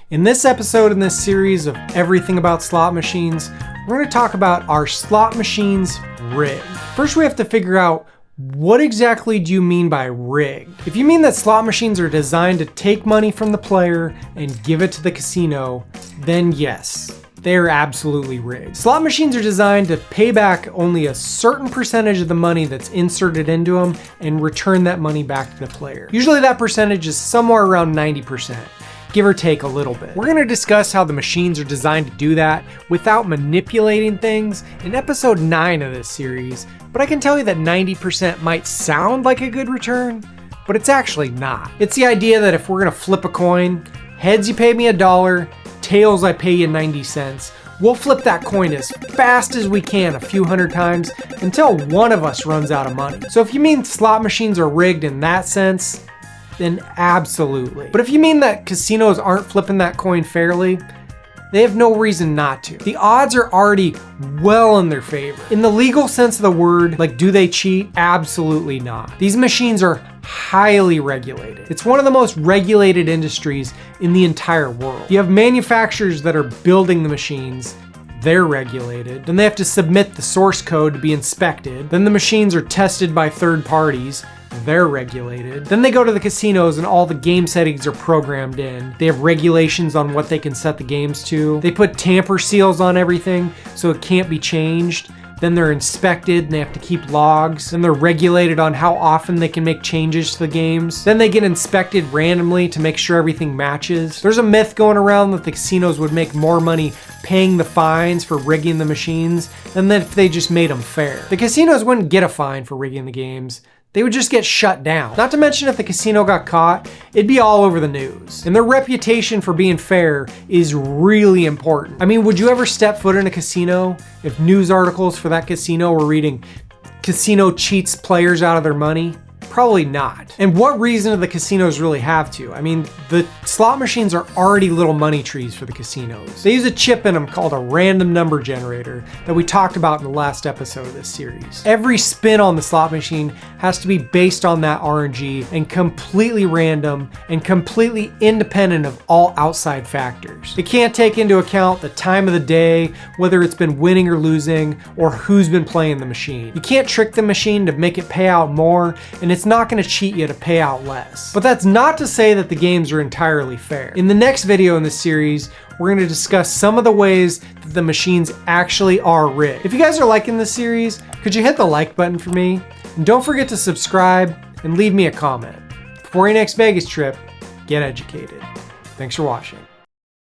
In this episode in this series of everything about slot machines, we're going to talk about are slot machines rigged? First, we have to figure out what exactly do you mean by rigged? If you mean that slot machines are designed to take money from the player and give it to the casino, then yes, they're absolutely rigged. Slot machines are designed to pay back only a certain percentage of the money that's inserted into them and return that money back to the player. Usually that percentage is somewhere around 90%. Give or take a little bit. We're going to discuss how the machines are designed to do that without manipulating things in episode 9 of this series, but I can tell you that 90% might sound like a good return, but it's actually not. It's the idea that if we're going to flip a coin, heads you pay me $1, tails I pay you 90 cents, we'll flip that coin as fast as we can a few hundred times until one of us runs out of money. So if you mean slot machines are rigged in that sense, then absolutely. But if you mean that casinos aren't flipping that coin fairly, they have no reason not to. The odds are already well in their favor. In the legal sense of the word, like do they cheat? Absolutely not. These machines are highly regulated. It's one of the most regulated industries in the entire world. You have manufacturers that are building the machines. They're regulated. Then they have to submit the source code to be inspected. Then the machines are tested by third parties. They're regulated. Then they go to the casinos and all the game settings are programmed in. They have regulations on what they can set the games to. They put tamper seals on everything so it can't be changed. Then they're inspected and they have to keep logs. Then they're regulated on how often they can make changes to the games. Then they get inspected randomly to make sure everything matches. There's a myth going around that the casinos would make more money paying the fines for rigging the machines than if they just made them fair. The casinos wouldn't get a fine for rigging the games. They would just get shut down. Not to mention if the casino got caught, it'd be all over the news. And their reputation for being fair is really important. I mean, would you ever step foot in a casino if news articles for that casino were reading, "Casino cheats players out of their money"? Probably not. And what reason do the casinos really have to? I mean, the slot machines are already little money trees for the casinos. They use a chip in them called a random number generator that we talked about in the last episode of this series. Every spin on the slot machine has to be based on that RNG and completely random and completely independent of all outside factors. It can't take into account the time of the day, whether it's been winning or losing, or who's been playing the machine. You can't trick the machine to make it pay out more, and it's not going to cheat you to pay out less. But that's not to say that the games are entirely fair. In the next video in this series, we're going to discuss some of the ways that the machines actually are rigged. If you guys are liking this series, could you hit the like button for me? And don't forget to subscribe and leave me a comment. Before your next Vegas trip, get educated. Thanks for watching.